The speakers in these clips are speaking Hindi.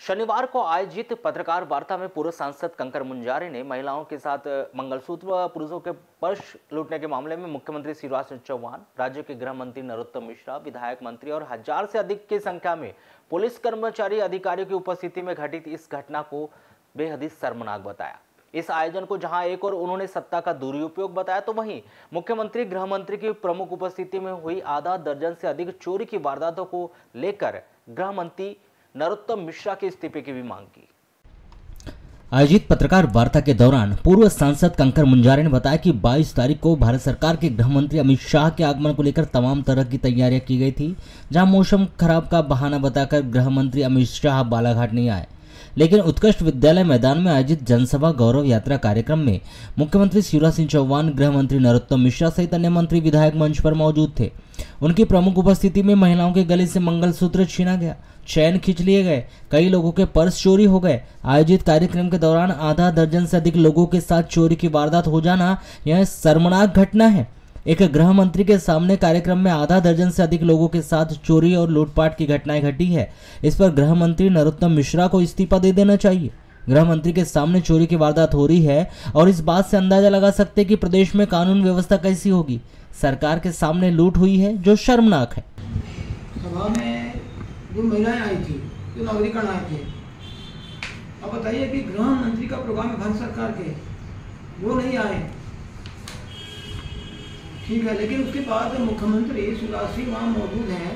शनिवार को आयोजित पत्रकार वार्ता में पूर्व सांसद कंकर मुंजारे ने महिलाओं के साथ मंगलसूत्र व पुरुषों के पर्स लूटने के मामले में मुख्यमंत्री शिवराज सिंह चौहान, राज्य के गृह मंत्री नरोत्तम मिश्रा, विधायक मंत्री और 1000 से अधिक की संख्या में पुलिस कर्मचारी अधिकारियों की उपस्थिति में घटित इस घटना को बेहद ही शर्मनाक बताया। इस आयोजन को जहां एक और उन्होंने सत्ता का दुरुपयोग बताया, तो वहीं मुख्यमंत्री गृह मंत्री की प्रमुख उपस्थिति में हुई आधा दर्जन से अधिक चोरी की वारदातों को लेकर गृह मंत्री नरोत्तम मिश्रा के इस्तीफे की भी मांग की। आयोजित पत्रकार वार्ता के दौरान पूर्व सांसद कंकर मुंजारे ने बताया कि 22 तारीख को भारत सरकार के गृह मंत्री अमित शाह के आगमन को लेकर तमाम तरह की तैयारियां की गई थी। जहां मौसम खराब का बहाना बताकर गृह मंत्री अमित शाह बालाघाट नहीं आए, लेकिन उत्कृष्ट विद्यालय मैदान में आयोजित जनसभा गौरव यात्रा कार्यक्रम में मुख्यमंत्री शिवराज सिंह चौहान, गृह मंत्री नरोत्तम मिश्रा सहित अन्य मंत्री विधायक मंच पर मौजूद थे। उनकी प्रमुख उपस्थिति में महिलाओं के गले से मंगलसूत्र छीना गया, चैन खींच लिए गए, कई लोगों के पर्स चोरी हो गए। आयोजित कार्यक्रम के दौरान आधा दर्जन से अधिक लोगों के साथ चोरी की वारदात हो जाना यह शर्मनाक घटना है। एक गृह मंत्री के सामने कार्यक्रम में आधा दर्जन से अधिक लोगों के साथ चोरी और लूटपाट की घटनाएं घटी है। इस पर गृह मंत्री नरोत्तम मिश्रा को इस्तीफा दे देना चाहिए। गृह मंत्री के सामने चोरी की वारदात हो रही है और इस बात से अंदाजा लगा सकते हैं कि प्रदेश में कानून व्यवस्था कैसी होगी। सरकार के सामने लूट हुई है जो शर्मनाक है। सभा में जो महिलाएं आई थी, जो नागरिकगण आए थे, अब बताइए कि गृह मंत्री का प्रोग्राम है भारत सरकार के, वो नहीं आए, ठीक है, लेकिन उसके बाद मुख्यमंत्री शिवराज सिंह वहाँ मौजूद हैं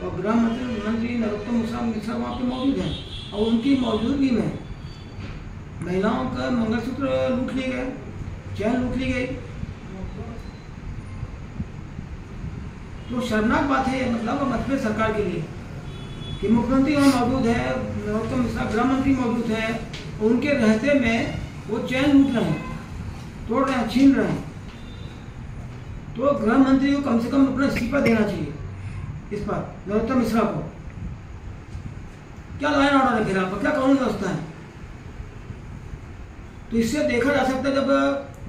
और गृह मंत्री नरोत्तम मिश्रा वहाँ पे मौजूद हैं और उनकी मौजूदगी में महिलाओं का मंगलसूत्र लूट लिए गए, चैन लूट ली गई। तो शर्मनाक बात है, मतलब मध्य सरकार के लिए कि मुख्यमंत्री वहाँ मौजूद है, नरोत्तम मिश्रा गृह मंत्री मौजूद है, उनके रहते में वो चैन लूट रहे हैं, तोड़ रहे हैं, छीन रहे हैं। तो गृह मंत्री को कम से कम अपना इस्तीफा देना चाहिए। इस पर नरोत्तम मिश्रा को क्या लाइन ऑर्डर है, फिर आपका क्या कानून व्यवस्था है। तो इससे देखा जा सकता है जब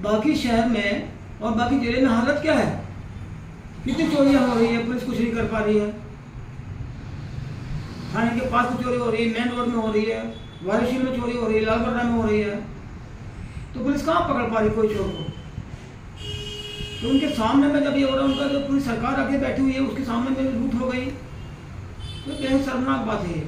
बाकी शहर में और बाकी जिले में हालत क्या है, कितनी चोरियां हो रही है, पुलिस कुछ नहीं कर पा रही है, थाने के पास चोरी हो रही है, मेन रोड में हो रही है, वाराणसी में चोरी हो रही है, लालगढ़ में हो रही है, तो पुलिस कहाँ पकड़ पा रही कोई चोर को। तो उनके सामने में जब ये हो रहा है, उनका जो पूरी सरकार आके बैठी हुई है उसके सामने में लूट हो गई, तो बेहद शर्मनाक बात है।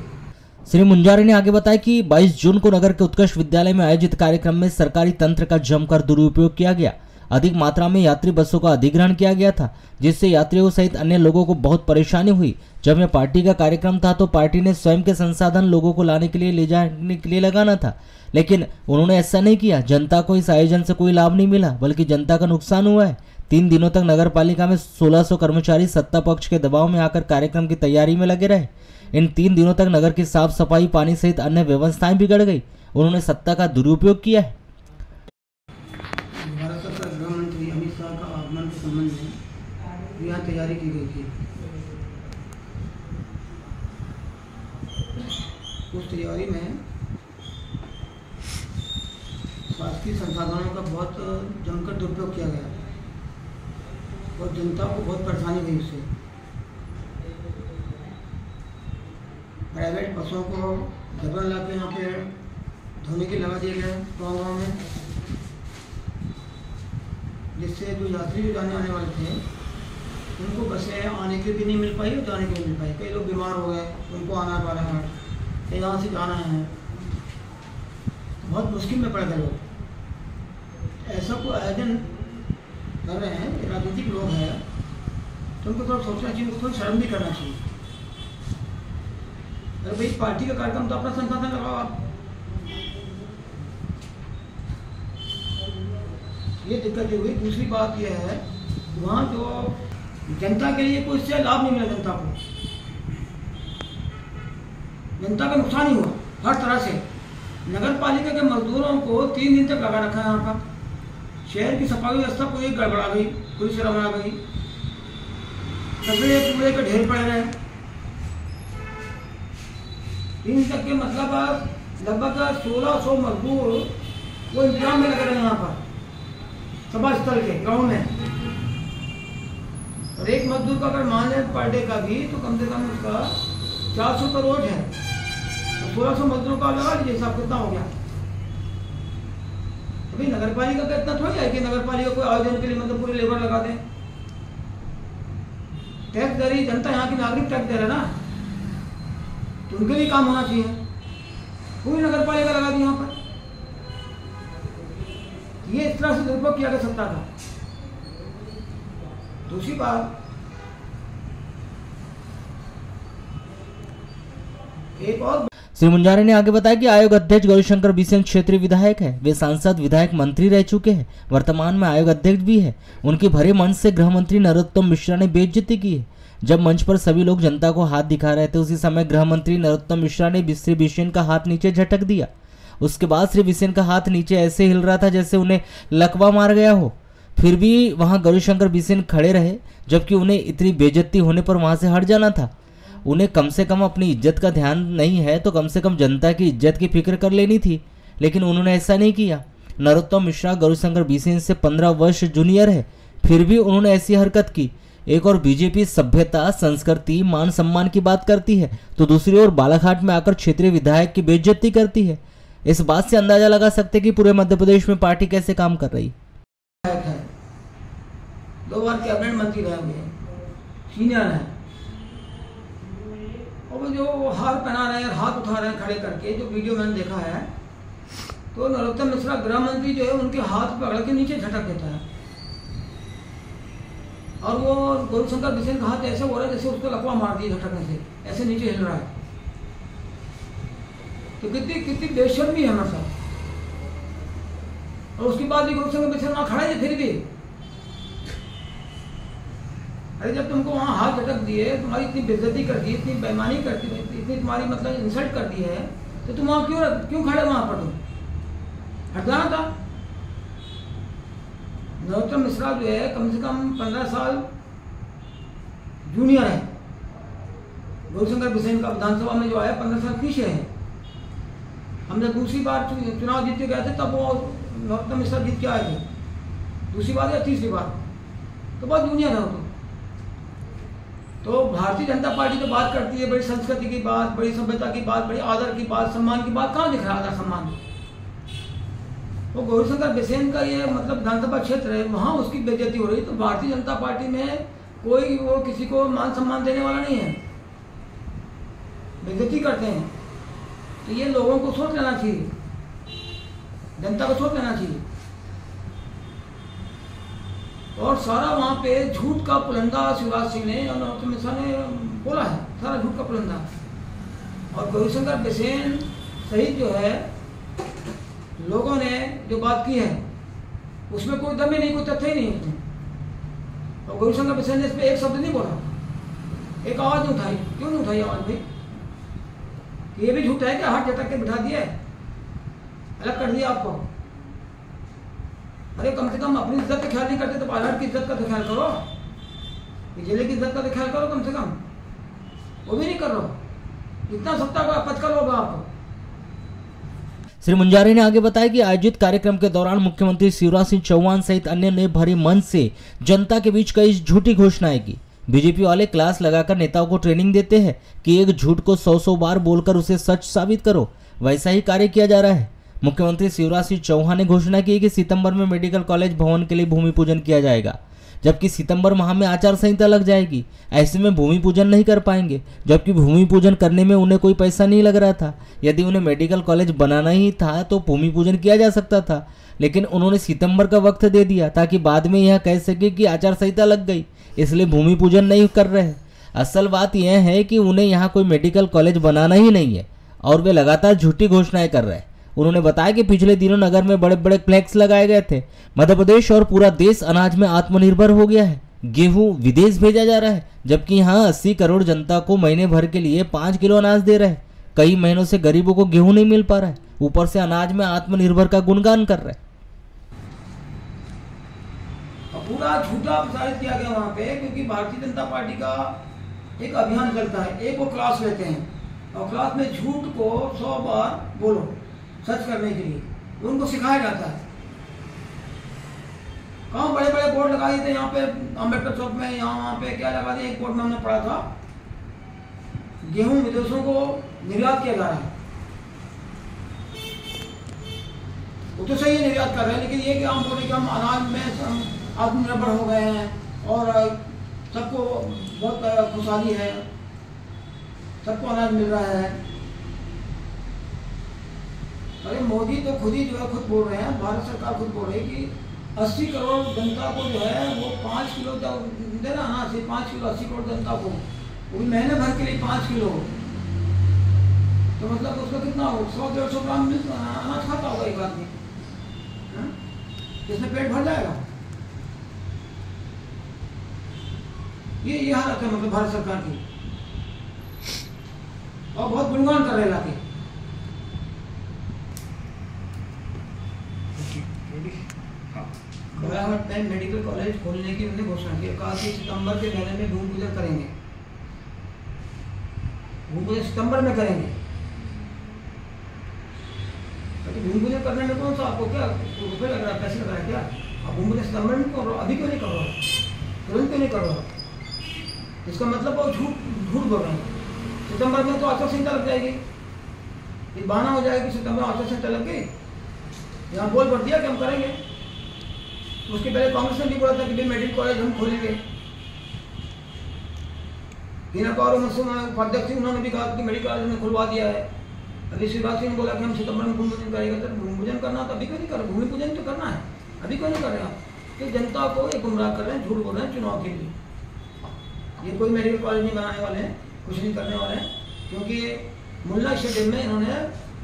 श्री मुंजारे ने आगे बताया कि 22 जून को नगर के उत्कृष्ट विद्यालय में आयोजित कार्यक्रम में सरकारी तंत्र का जमकर दुरुपयोग किया गया। अधिक मात्रा में यात्री बसों का अधिग्रहण किया गया था, जिससे यात्रियों सहित अन्य लोगों को बहुत परेशानी हुई। जब यह पार्टी का कार्यक्रम था तो पार्टी ने स्वयं के संसाधन लोगों को लाने के लिए ले जाने के लिए लगाना था, लेकिन उन्होंने ऐसा नहीं किया। जनता को इस आयोजन से कोई लाभ नहीं मिला, बल्कि जनता का नुकसान हुआ है। 3 दिनों तक नगर पालिका में 1600 कर्मचारी सत्ता पक्ष के दबाव में आकर कार्यक्रम की तैयारी में लगे रहे। इन 3 दिनों तक नगर की साफ सफाई, पानी सहित अन्य व्यवस्थाएं बिगड़ गई। उन्होंने सत्ता का दुरुपयोग किया है। भारत सरकार गृह मंत्री अमित शाह का आगमन के संबंध में यहाँ तैयारी की गई थी। उस तैयारी में शासकीय संसाधनों का बहुत जमकर दुरुपयोग किया गया और जनता को बहुत परेशानी हुई उससे। प्राइवेट बसों को जबरन ला के यहाँ पे धोने के लगा दिए गए गाँव में, जिससे जो यात्री जाने आने वाले थे उनको बसें आने के भी नहीं मिल पाई और जाने के भी नहीं मिल पाई। कई लोग बीमार हो गए, उनको आना पा रहा है, यहाँ से जाना है, बहुत मुश्किल में पड़ गए लोग। ऐसा कोई आयोजन कर रहे हैं, राजनीतिक लोग हैं, तो उनको थोड़ा सोचना चाहिए, उनको थोड़ी शर्म भी करना चाहिए। अरे भाई, पार्टी का कार्यक्रम तो अपना संसाधन लगाओ आप। ये दिक्कत हुई। दूसरी बात यह है, वहाँ जो जनता के लिए कोई इससे लाभ नहीं मिला, जनता का नुकसान ही हुआ हर तरह से। नगर पालिका के मजदूरों को 3 दिन तक लगा रखा है यहाँ पर। शहर की सफाई व्यवस्था पूरी गड़बड़ा गई, पूरी शर्मना गई, कचरे कूड़े के ढेर पड़े रहे 3 दिन तक के, मतलब लगभग 1600 मजदूर वो इंतजाम में लगे रहे यहाँ पर सभा स्थल के ग्राउंड में। और एक मजदूर का अगर मान लें पर डे का भी, तो कम से कम उसका 400 का रोज है। 1600 मजदूरों का लगा लीजिए हिसाब, कितना हो गया। अभी नगर पालिका का इतना थोड़ी है कि नगर पालिका कोई आयोजन के लिए मतलब पूरी लेबर लगा दें। टैक्स दे रही जनता, यहाँ की नागरिक टैक्स दे रहे ना, तो उनके लिए काम होना चाहिए। पूरी नगर पालिका लगा दी यहाँ पर, ये इस तरह से दुरुपयोग किया गया सत्ता का। दूसरी बात, एक और श्री मुंजारे ने आगे बताया कि आयोग अध्यक्ष गौरीशंकर बिसेन क्षेत्रीय विधायक है। वे सांसद, विधायक, मंत्री रह चुके हैं। वर्तमान में आयोग अध्यक्ष भी है। उनके भरे मंच से गृह मंत्री नरोत्तम मिश्रा ने बेइज्जती की है। जब मंच पर सभी लोग जनता को हाथ दिखा रहे थे, उसी समय गृह मंत्री नरोत्तम मिश्रा ने श्री बिसेन का हाथ नीचे झटक दिया। उसके बाद श्री बिसेन का हाथ नीचे ऐसे हिल रहा था जैसे उन्हें लकवा मार गया हो। फिर भी वहां गौरीशंकर बिसेन खड़े रहे, जबकि उन्हें इतनी बेइज्जती होने पर वहां से हट जाना था। उन्हें कम से कम अपनी इज्जत का ध्यान नहीं है तो कम से कम जनता की इज्जत की फिक्र कर लेनी थी, लेकिन उन्होंने ऐसा नहीं किया। नरोत्तम मिश्रा गौरीशंकर बिसेन से 15 वर्ष जूनियर है, फिर भी उन्होंने ऐसी हरकत की। एक और बीजेपी सभ्यता, संस्कृति, मान सम्मान की बात करती है, तो दूसरी ओर बालाघाट में आकर क्षेत्रीय विधायक की बेइज्जती करती है। इस बात से अंदाजा लगा सकते कि पूरे मध्य प्रदेश में पार्टी कैसे काम कर रही है। 2 बार कैबिनेट मंत्री रहे हुए, सीनियर है, और जो हार पहना रहे हैं, हाथ उठा रहे हैं खड़े करके, जो वीडियो मैंने देखा है, तो नरोत्तम मिश्रा गृह मंत्री जो है उनके हाथ पकड़ के नीचे झटक देता है, और वो गौरीशंकर बिसेन का हाथ ऐसे हो रहा है जैसे उसको लकवा मार दिया झटकने से, ऐसे नीचे हिल रहा है। तो कितनी बेशर्मी है हमारे साथ। और उसके बाद भी गौरीशंकर बिसेन वहां खड़े थे फिर भी। अरे जब तुमको वहां हाथ झटक दिए, तुम्हारी इतनी बेइज्जती कर दी, इतनी बेईमानी कर दी, इतनी तुम्हारी मतलब इंसल्ट कर दी है, तो तुम वहां क्यों खड़े वहां पर? तुम हट जाना था। नरोत्तम मिश्रा जो है कम से कम 15 साल जूनियर है। गौरीशंकर बिसेन का विधानसभा में जो आया 15 साल पीछे है। हम जब दूसरी बार चुनाव जीत के गए थे तब वो नरोत्तम मिश्रा जीत के आए थे, दूसरी बार या तीसरी बार, तो बहुत जूनियर है वो। तो भारतीय जनता पार्टी तो बात करती है बड़ी संस्कृति की बात, बड़ी सभ्यता की बात, बड़ी आदर की बात, सम्मान की बात, कहाँ दिख रहा आदर सम्मान? वो गौरीशंकर बिसेन का ये मतलब विधानसभा क्षेत्र है, वहाँ उसकी बेइज्जती हो रही। तो भारतीय जनता पार्टी में कोई वो किसी को मान सम्मान देने वाला नहीं है, बेइज्जती करते हैं। तो ये लोगों को सोच लेना चाहिए, जनता को सोच लेना चाहिए। और सारा वहाँ पे झूठ का पुलंदा शिवराज सिंह ने और नरोत्तम मिश्रा ने बोला है, सारा झूठ का पुलंदा। और गौरीशंकर बिसेन सहित जो है लोगों ने जो बात की है उसमें कोई दम ही नहीं, कोई तथ्य ही नहीं उसमें। और गौरीशंकर बिसेन ने इस पर एक शब्द नहीं बोला, एक आवाज नहीं उठाई। क्यों नहीं उठाई आवाज भाई? ये भी झूठ है कि हाथ झटक के बिठा दिया, अलग कर दिया आपको। अरे कम से कम अपनी इज्जत का ख्याल नहीं करते तो बालाघाट की इज्जत का तो ख्याल करो, जिले की इज्जत का तो ख्याल करो कम से कम, वो भी नहीं कर रहे। इतना सत्ता का पद का लोग आपको। श्री मुंजारे ने आगे बताया कि आयोजित कार्यक्रम के दौरान मुख्यमंत्री शिवराज सिंह चौहान सहित अन्य ने भरे मंच से जनता के बीच कई झूठी घोषणाएं की। बीजेपी वाले क्लास लगाकर नेताओं को ट्रेनिंग देते हैं कि एक झूठ को 100 बार बोलकर उसे सच साबित करो, वैसा ही कार्य किया जा रहा है। मुख्यमंत्री शिवराज सिंह चौहान ने घोषणा की कि सितंबर में मेडिकल कॉलेज भवन के लिए भूमि पूजन किया जाएगा, जबकि सितंबर माह में आचार संहिता लग जाएगी। ऐसे में भूमि पूजन नहीं कर पाएंगे, जबकि भूमि पूजन करने में उन्हें कोई पैसा नहीं लग रहा था। यदि उन्हें मेडिकल कॉलेज बनाना ही था तो भूमि पूजन किया जा सकता था, लेकिन उन्होंने सितंबर का वक्त दे दिया ताकि बाद में यह कह सके कि आचार संहिता लग गई, इसलिए भूमि पूजन नहीं कर रहे। असल बात यह है कि उन्हें यहाँ कोई मेडिकल कॉलेज बनाना ही नहीं है और वे लगातार झूठी घोषणाएं कर रहे हैं। उन्होंने बताया कि पिछले दिनों नगर में बड़े बड़े फ्लैक्स लगाए गए थे। मध्य प्रदेश और पूरा देश अनाज में आत्मनिर्भर हो गया है। गेहूं विदेश भेजा जा रहा है, जबकि यहाँ 80 करोड़ जनता को महीने भर के लिए 5 किलो अनाज दे रहे हैं। कई महीनों से गरीबों को गेहूं नहीं मिल पा रहा है, ऊपर से अनाज में आत्मनिर्भर का गुणगान कर रहे हैं। पूरा झूठा प्रसारित किया गया वहाँ पे, क्योंकि भारतीय जनता पार्टी का एक अभियान चलता है। एक वो क्लास लेते हैं और क्लास में झूठ को 100 बार बोलो सच करने के लिए उनको सिखाया जाता है। कहाँ बड़े बड़े बोर्ड लगा दिए थे यहाँ पे अम्बेडकर चौक में, यहाँ वहाँ पे क्या लगा दिया। एक बोर्ड में हमने पढ़ा था गेहूं विदेशों को निर्यात किया जा रहा है, वो तो सही है निर्यात कर रहे हैं, लेकिन ये कि हम बोले कि हम अनाज में आत्मनिर्भर हो गए हैं और सबको बहुत खुशहाली है, सबको अनाज मिल रहा है। अरे मोदी तो खुद ही जो है खुद बोल रहे हैं, भारत सरकार खुद बोल रही है कि 80 करोड़ जनता को जो है वो 5 किलो देना अनाज से, 5 किलो 80 करोड़ जनता को, वो भी महीने भर के लिए 5 किलो, तो मतलब उसका कितना हो 100-150 ग्राम अनाज खाता होगा एक आदमी, जिसमें पेट भर जाएगा। ये हालत है मतलब भारत सरकार की, और बहुत गुणगान कर रहे इलाके। बरावट में मेडिकल कॉलेज खोलने की उन्होंने घोषणा की, कहा कि सितंबर के महीने में भूमि पूजन करेंगे, भूमि पूजन सितंबर में करेंगे। भूमि पूजन करने में कौन सा आपको क्या रुपये लग रहा है, पैसे लग रहा है क्या? आप भूमि पूजन सितंबर में कर रहे हो, अभी क्यों नहीं कर रहे हो, तुरंत क्यों नहीं कर रहे हो? इसका मतलब वो झूठ बोल रहे हैं। सितंबर में तो आचार संहिता लग जाएगी, ये बहाना हो जाएगा कि सितंबर में आचार संहिता लग गई, यहाँ बोल पड़ दिया कि हम करेंगे। उसके पहले कांग्रेस ने भी बोला था कि मेडिकल कॉलेज हम खोलेंगे, हिना कौर उपाध्यक्ष उन्होंने भी कहा कि मेडिकल कॉलेज में खुलवा दिया है। अभी शिवराज सिंह ने बोला कि हम सितंबर में भूमि पूजन करेंगे, तो भूमि पूजन करना तो अभी क्यों नहीं कर रहे? भूमि पूजन तो करना है, अभी क्यों नहीं कर रहे आप? तो जनता को एक गुमराह कर रहे हैं, झूठ बोल रहे हैं चुनाव के लिए। ये कोई मेडिकल कॉलेज नहीं बनाने वाले हैं, कुछ नहीं करने वाले हैं, क्योंकि मुल्ला स्टेडियम में इन्होंने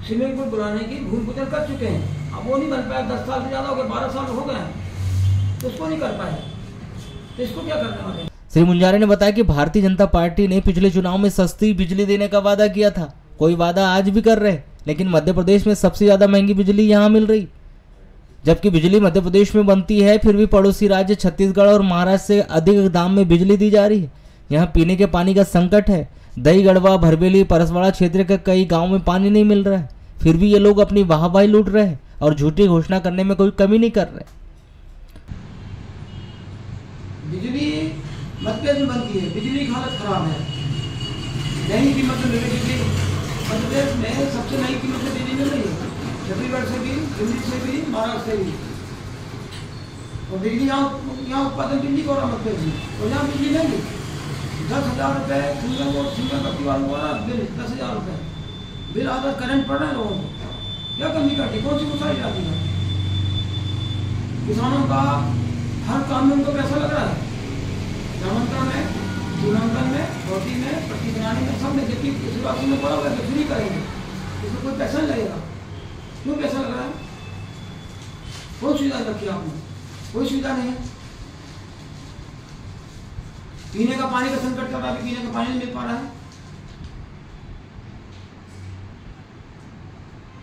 स्विमिंग पूल बुलाने की भूमि पूजन कर चुके हैं। अब वो नहीं बन पाया, 10 साल से ज़्यादा हो गए, 12 साल हो गए, तो उसको नहीं कर पाए, तो इसको क्या करने वाले? श्री मुंजारे ने बताया कि भारतीय जनता पार्टी ने पिछले चुनाव में सस्ती बिजली देने का वादा किया था, कोई वादा आज भी कर रहे, लेकिन मध्य प्रदेश में सबसे ज्यादा महंगी बिजली यहाँ मिल रही, जबकि बिजली मध्य प्रदेश में बनती है, फिर भी पड़ोसी राज्य छत्तीसगढ़ और महाराष्ट्र से अधिक दाम में बिजली दी जा रही है। यहाँ पीने के पानी का संकट है, दही गढ़वा, भरबेली, परसवाड़ा क्षेत्र के कई गाँव में पानी नहीं मिल रहा है, फिर भी ये लोग अपनी वाहवाही लूट रहे हैं और झूठी घोषणा करने में कोई कमी नहीं कर रहे। बिजली मध्य प्रदेश में बनती है, बिजली की हालत खराब है, महंगी कीमत में मिल रही बिजली। मध्य प्रदेश में सबसे महंगी कीमत में बिजली मिल रही है, छत्तीसगढ़ से भी, दिल्ली से भी, महाराष्ट्र से भी। और बिजली यहाँ उत्पादन दिल्ली को हो रहा मध्य प्रदेश में, और यहाँ बिजली महंगी। 10,000 रुपये सिंगल बत्ती वालों को रहा बिल, 10,000 रुपये बिल आधा करंट पड़ रहा है लोगों को। क्या कमी करती, कौन सी गुस्साई जाती है? किसानों का हर काम में उनको पैसा लग रहा है, नामांकन में, सीमांकन में, भर्ती में, पट्टी बनाने में, सब में। जबकि इस राशि में पड़ा हुआ है, फ्री करेंगे, इसमें कोई पैसा नहीं लगेगा। क्यों पैसा लग रहा है? कौन सुविधा रखी आपने? कोई सुविधा नहीं है। पीने का पानी का संकट चल रहा है, पीने का पानी नहीं मिल पा रहा है।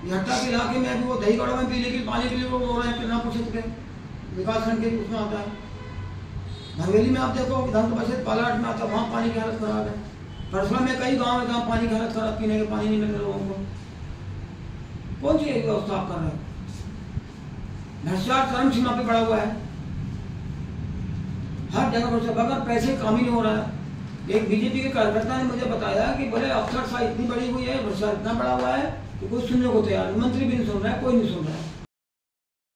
हट्टा के इलाके में अभी वो दही गढ़वा में पीने के पानी के लिए लोग हो रहे हैं, किरनापुर क्षेत्र के विकासखंड के उसमें आता है। भरवेली में आप देखो, विधानसभा क्षेत्र पालाट में आता है, वहाँ पानी की हालत खराब है। परसवा में कई गांव है जहाँ पानी की हालत खराब, पीने के पानी नहीं मिल रहा लोगों को। कौन सी व्यवस्था आप कर रहे हैं? भ्रष्टाचार चरम सीमा पे बढ़ा हुआ है, हर जगह पर। अगर पैसे काम ही नहीं हो रहा है। एक बीजेपी के कार्यकर्ता ने मुझे बताया कि बोले अफसरशाही इतनी बड़ी हुई है, भ्रष्टाचार इतना बड़ा हुआ है कि कोई सुनने को तैयार, मंत्री भी नहीं सुन रहा है, कोई नहीं सुन रहा है।